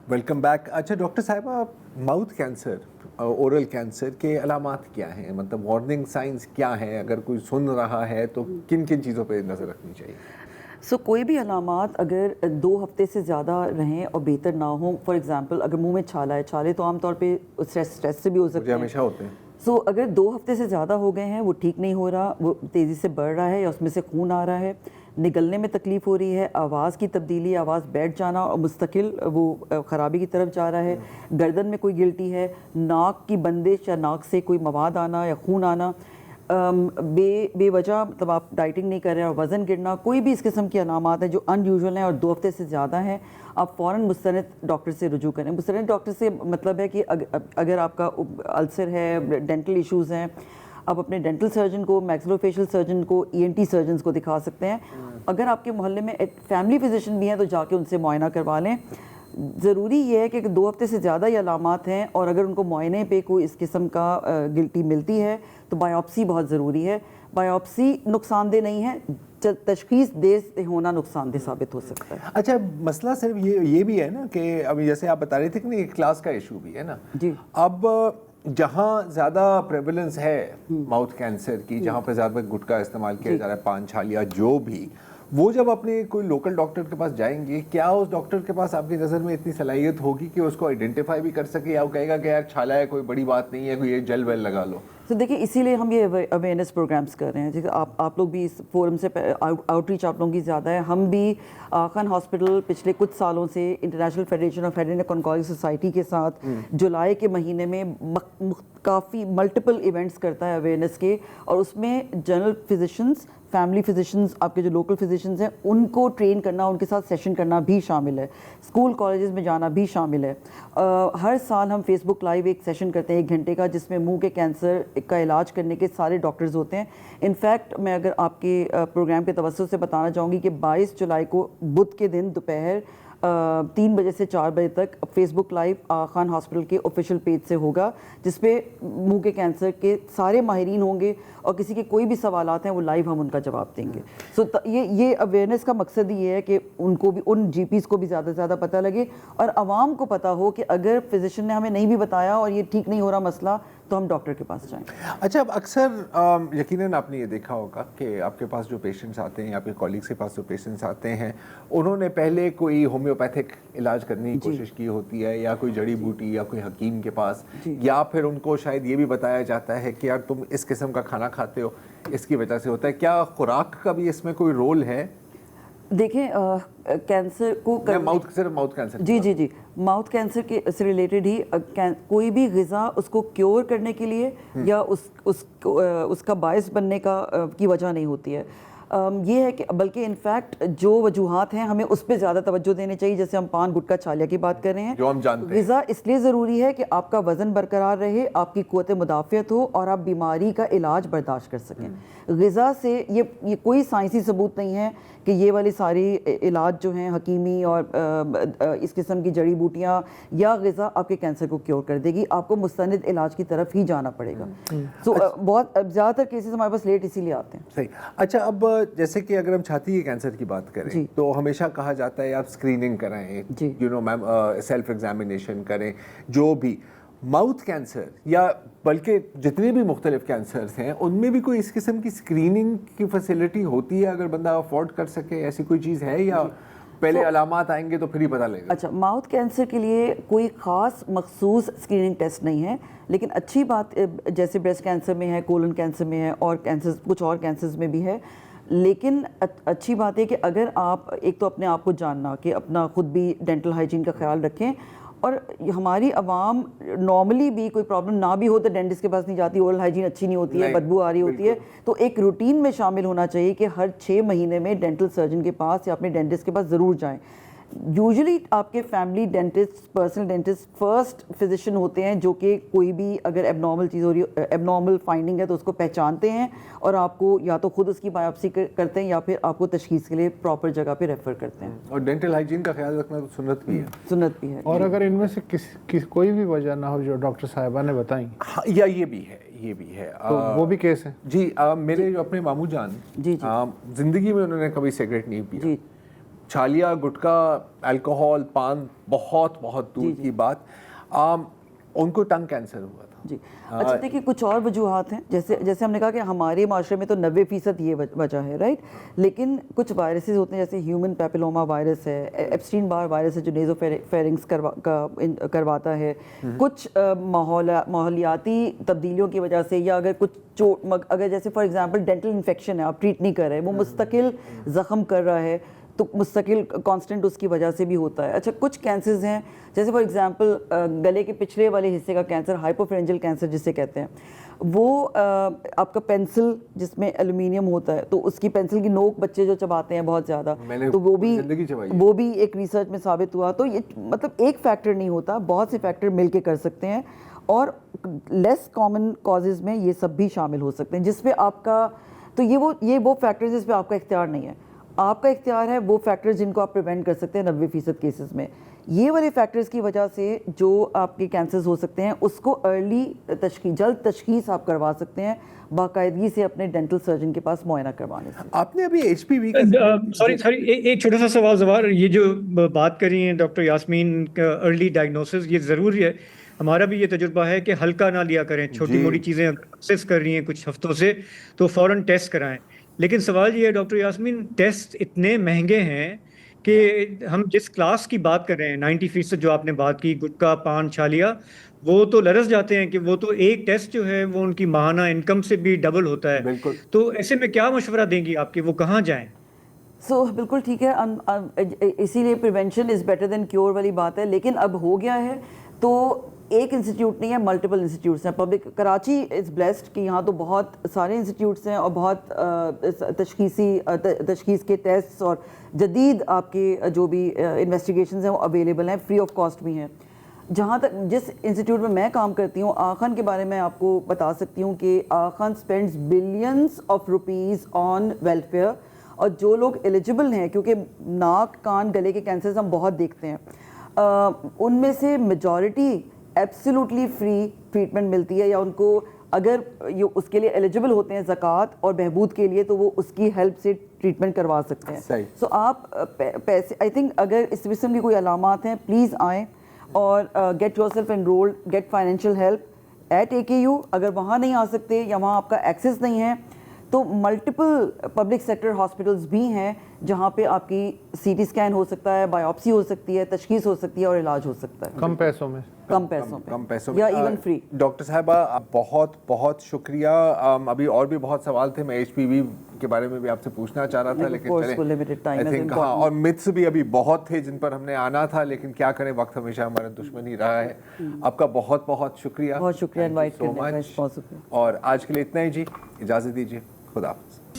Welcome back. अच्छा doctor साहिबा, mouth cancer, oral cancer के अलामात क्या हैं, मतलब वार्निंग साइंस क्या हैं, अगर कोई सुन रहा है तो किन किन चीज़ों पे नज़र रखनी चाहिए? कोई भी अलामात अगर 2 हफ्ते से ज़्यादा रहें और बेहतर ना हो, फॉर एग्जांपल अगर मुंह में छाला है, छाले तो आमतौर पे स्ट्रेस से भी हो सकते मुझे हैं. हमेशा होते हैं. अगर 2 हफ्ते से ज़्यादा हो गए हैं, वो ठीक नहीं हो रहा, वो तेज़ी से बढ़ रहा है या उसमें से खून आ रहा है, निगलने में तकलीफ़ हो रही है, आवाज़ की तब्दीली, आवाज़ बैठ जाना और मुस्तकिल वो ख़राबी की तरफ जा रहा है, गर्दन में कोई गिल्टी है, नाक की बंदिश या नाक से कोई मवाद आना या खून आना, बेवजह मतलब आप डाइटिंग नहीं कर रहे हैं और वज़न गिरना, कोई भी इस किस्म की अलामात हैं जो अनयूजुअल हैं और 2 हफ्ते से ज़्यादा हैं, आप फ़ौरन मुस्तनद डॉक्टर से रुजू करें. मुस्तनद डॉक्टर से मतलब है कि अगर आपका अल्सर है, डेंटल इश्यूज़ हैं, आप अपने डेंटल सर्जन को, मैक्सिलोफेशियल सर्जन को, ENT सर्जन्स को दिखा सकते हैं. अगर आपके मोहल्ले में फैमिली फिजिशियन भी हैं तो जाके उनसे मुआयना करवा लें. ज़रूरी ये है कि 2 हफ्ते से ज़्यादा ये अलामात हैं और अगर उनको मुआयने पे कोई इस किस्म का गिल्टी मिलती है तो बायोप्सी बहुत ज़रूरी है. बायोप्सी नुकसानदेह नहीं है, तशखीस देर होना नुकसानदेह साबित हो सकता है. अच्छा, मसला सिर्फ ये भी है ना कि अभी जैसे आप बता रहे थे कि ना एक क्लास का इशू भी है ना जी. अब जहाँ ज़्यादा प्रेवलेंस है माउथ कैंसर की, जहाँ पे ज़्यादा गुटखा इस्तेमाल किया जा रहा है, पान छालिया जो भी, वो जब अपने कोई लोकल डॉक्टर के पास जाएंगे, क्या उस डॉक्टर के पास आपकी नज़र में इतनी सलाहियत होगी कि उसको आइडेंटिफाई भी कर सके, या वो कहेगा कि यार छाला है, कोई बड़ी बात नहीं है, कोई ये जेल वेल लगा लो? तो देखिए, इसीलिए हम ये अवेयरनेस प्रोग्राम्स कर रहे हैं. जैसे आप लोग भी इस फोरम से आउटरीच आप लोगों की ज़्यादा है. हम भी खान हॉस्पिटल पिछले कुछ सालों से international federation of head and oncology society के साथ जुलाई के महीने में काफ़ी मल्टीपल इवेंट्स करता है अवेयरनेस के, और उसमें जनरल फिजिशंस, फैमिली फिजिशंस, आपके जो लोकल फिजिशंस हैं उनको ट्रेन करना, उनके साथ सेशन करना भी शामिल है. स्कूल कॉलेजेस में जाना भी शामिल है. हर साल हम फेसबुक लाइव एक सेशन करते हैं 1 घंटे का, जिसमें मुंह के कैंसर का इलाज करने के सारे डॉक्टर्स होते हैं. इनफैक्ट मैं अगर आपके प्रोग्राम के तवज्जुह से बताना चाहूँगी कि 22 जुलाई को बुध के दिन दोपहर 3 बजे से 4 बजे तक फेसबुक लाइव खान हॉस्पिटल के ऑफिशियल पेज से होगा, जिसपे मुंह के कैंसर के सारे माहिरीन होंगे और किसी के कोई भी सवालात हैं वो लाइव हम उनका जवाब देंगे. ये अवेयरनेस का मकसद ये है कि उनको भी, उन GPs को भी ज़्यादा से ज़्यादा पता लगे और आवाम को पता हो कि अगर फिजिशियन ने हमें नहीं भी बताया और ये ठीक नहीं हो रहा मसला, तो हम डॉक्टर के पास जाएं. अच्छा, अब अक्सर यकीनन आपने ये देखा होगा कि आपके पास जो पेशेंट्स आते हैं, आपके कॉलीग्स के पास जो पेशेंट्स आते हैं, उन्होंने पहले कोई होम्योपैथिक इलाज करने की कोशिश की होती है, या कोई जड़ी बूटी या कोई हकीम के पास, या फिर उनको शायद ये भी बताया जाता है कि यार तुम इस किस्म का खाना खाते हो, इसकी वजह से होता है. क्या खुराक का भी इसमें कोई रोल है? देखें, कैंसर को सिर्फ माउथ कैंसर जी माउथ कैंसर के से रिलेटेड ही कोई भी ग़िज़ा उसको क्योर करने के लिए या उसका बायस बनने की वजह नहीं होती है. ये है कि बल्कि इनफैक्ट जो वजूहात हैं हमें उस पर ज़्यादा तवज्जो देनी चाहिए. जैसे हम पान गुटखा छालिया की बात कर रहे हैं, जो हम जानते हैं. ग़िज़ा इसलिए ज़रूरी है कि आपका वज़न बरकरार रहे, आपकी क़ुव्वत मुदाफ़ियत हो और आप बीमारी का इलाज बर्दाश्त कर सकें. ग़िज़ा से ये कोई साइंसी सबूत नहीं है कि ये वाली सारी इलाज जो हैं हकीमी और इस किस्म की जड़ी बूटियाँ या ग़िज़ा आपके कैंसर को क्योर कर देगी. आपको मुस्तनिद इलाज की तरफ ही जाना पड़ेगा. बहुत ज़्यादातर केसेस हमारे पास लेट इसीलिए आते हैं. सही. अच्छा, अब जैसे कि अगर हम छाती के कैंसर की बात करें तो हमेशा कहा जाता है आप स्क्रीनिंग कराएं, मैम, सेल्फ एग्जामिनेशन करें. जो भी माउथ कैंसर या बल्कि जितने भी मुख्तलिफ कैंसर्स हैं, उनमें भी कोई इस किस्म की स्क्रीनिंग की फैसिलिटी होती है, अगर बंदा अफोर्ड कर सके, ऐसी कोई चीज़ है, या पहले अलामात आएंगे तो फिर ही पता लगेगा? अच्छा, माउथ कैंसर के लिए कोई ख़ास मखसूस स्क्रीनिंग टेस्ट नहीं है, लेकिन अच्छी बात जैसे ब्रेस्ट कैंसर में है, कोलन कैंसर में है और कैंसर कुछ और कैंसर्स में भी है. लेकिन अच्छी बात है कि अगर आप एक तो अपने आप को जानना कि अपना खुद भी डेंटल हाइजीन का ख्याल रखें, और हमारी आवाम नॉर्मली भी कोई प्रॉब्लम ना भी हो तो डेंटिस्ट के पास नहीं जाती, ओरल हाइजीन अच्छी नहीं होती है, बदबू आ रही होती है. तो एक रूटीन में शामिल होना चाहिए कि हर 6 महीने में डेंटल सर्जन के पास या अपने डेंटिस्ट के पास ज़रूर जाएं. यूजुअली आपके family dentist, personal dentist first physician होते हैं जो कि कोई भी अगर एबनॉर्मल चीज़ हो रही है, एबनॉर्मल फाइंडिंग है तो उसको पहचानते हैं और आपको या तो खुद उसकी बायोप्सी करते हैं या फिर आपको तशखीस के लिए प्रॉपर जगह पे रेफर करते हैं. और डेंटल हाइजीन का ख्याल रखना तो सुन्नत भी है. सुन्नत भी है. और अगर इनमें से कोई भी वजह ना हो जो डॉक्टर साहिबा ने बताई, या ये भी है तो वो भी केस है. जी, मेरे जो अपने मामू जान, जिंदगी में उन्होंने कभी सिगरेट नहीं पिया, छालिया, गुटखा, अल्कोहल, पान, बहुत बहुत दूर की बात, उनको टंग कैंसर हुआ था। जी, अच्छा देखिए कुछ और वजूहात हैं, जैसे हमने कहा कि हमारे माशरे में तो 90% ये वजह है, राइट, लेकिन कुछ वायरसेस होते हैं, जैसे ह्यूमन पेपिलोमा वायरस है, एप्स्टीन बार वायरस है जो नेज़ोफेरिंक्स करवाता है, कुछ माहौलियाती तब्दीलियों की वजह से, या अगर कुछ चोट, अगर जैसे फॉर एग्जांपल डेंटल इन्फेक्शन है, आप ट्रीट नहीं कर रहे, वो मुस्तकिल ज़ख्म कर रहा है, तो मुस्तकिल कांस्टेंट उसकी वजह से भी होता है। अच्छा, कुछ कैंसर्स हैं जैसे फॉर एग्जांपल गले के पिछले वाले हिस्से का कैंसर, हाइपोफेरेंजियल कैंसर जिसे कहते हैं, वो आपका पेंसिल जिसमें एल्युमिनियम होता है, तो उसकी पेंसिल की नोक बच्चे जो चबाते हैं बहुत ज़्यादा, तो वो भी एक रिसर्च में साबित हुआ। तो ये मतलब एक फैक्टर नहीं होता, बहुत से फैक्टर मिल के कर सकते हैं, और लेस कॉमन कॉजेज़ में ये सब भी शामिल हो सकते हैं, जिसपे आपका, तो ये वो फैक्टर्स जिस पे आपका इख्तियार नहीं है। आपका इख्तियार है वो फैक्टर्स जिनको आप प्रिवेंट कर सकते हैं 90% केसेस में। ये वाले फैक्टर्स की वजह से जो आपके कैंसर्स हो सकते हैं, उसको जल्द तशखीस आप करवा सकते हैं बाकायदगी से अपने डेंटल सर्जन के पास मुआयना करवाने से। आपने अभी HPV का सॉरी एक छोटा सा सवाल जवाब, ये जो बात कर रही हैं डॉक्टर यास्मीन, अर्ली डायग्नोसिस, ये ज़रूरी है। हमारा भी ये तजुर्बा है कि हल्का ना लिया करें, छोटी मोटी चीज़ें एक्सेस कर रही हैं कुछ हफ्तों से तो फ़ौरन टेस्ट कराएं। लेकिन सवाल ये है डॉक्टर यास्मीन, टेस्ट इतने महंगे हैं कि हम जिस क्लास की बात कर रहे हैं 90% जो आपने बात की, गुटखा, पान, छालिया, वो तो लरस जाते हैं कि वो तो एक टेस्ट जो है वो उनकी माहाना इनकम से भी डबल होता है। तो ऐसे में क्या मशवरा देंगी आपके, वो कहाँ जाएं? बिल्कुल ठीक है, इसीलिए prevention is better than cure वाली बात है। लेकिन अब हो गया है तो एक इंस्टीट्यूट नहीं है, मल्टीपल इंस्टीट्यूट्स हैं। पब्लिक कराची इज़ ब्लेस्ड कि यहाँ तो बहुत सारे इंस्टीट्यूट्स हैं और बहुत तशखीस के टेस्ट और जदीद आपके जो भी इन्वेस्टिगेशंस हैं वो अवेलेबल हैं, फ्री ऑफ कॉस्ट भी हैं। जहाँ तक जिस इंस्टीट्यूट में मैं काम करती हूँ, आखान के बारे में आपको बता सकती हूँ कि आखान spends billions of rupees on welfare, और जो लोग एलिजिबल हैं, क्योंकि नाक, कान, गले के कैंसर्स हम बहुत देखते हैं, उनमें से मेजॉरिटी एब्सोल्युटली फ्री ट्रीटमेंट मिलती है, या उनको अगर ये उसके लिए एलिजिबल होते हैं ज़कात और बहबूद के लिए, तो वो उसकी हेल्प से ट्रीटमेंट करवा सकते हैं। सो आप पैसे, आई थिंक अगर इस किस्म की कोई अलामात हैं, प्लीज़ आएँ और get yourself enrolled, get financial help at AKU। अगर वहाँ नहीं आ सकते या वहाँ आपका एक्सेस नहीं है, तो मल्टीपल पब्लिक सेक्टर हॉस्पिटल्स भी हैं जहाँ पे आपकी CT स्कैन हो सकता है, बायोप्सी हो सकती है, तशखीस हो सकती है और इलाज हो सकता है कम पैसों में या इवन फ्री। डॉक्टर साहिबा बहुत बहुत शुक्रिया। अभी और भी बहुत सवाल थे, मैं HPV के बारे में भी आपसे पूछना चाह रहा था, लेकिन आई थिंक हाँ, और मिथ्स भी अभी बहुत थे जिन पर हमने आना था, लेकिन क्या करें, वक्त हमेशा हमारा दुश्मन ही रहा है। आपका बहुत बहुत शुक्रिया, बहुत शुक्रिया इनवाइट करने का। और आज के लिए इतना ही जी, इजाज़त दीजिए, खुदा हाफ़िज़।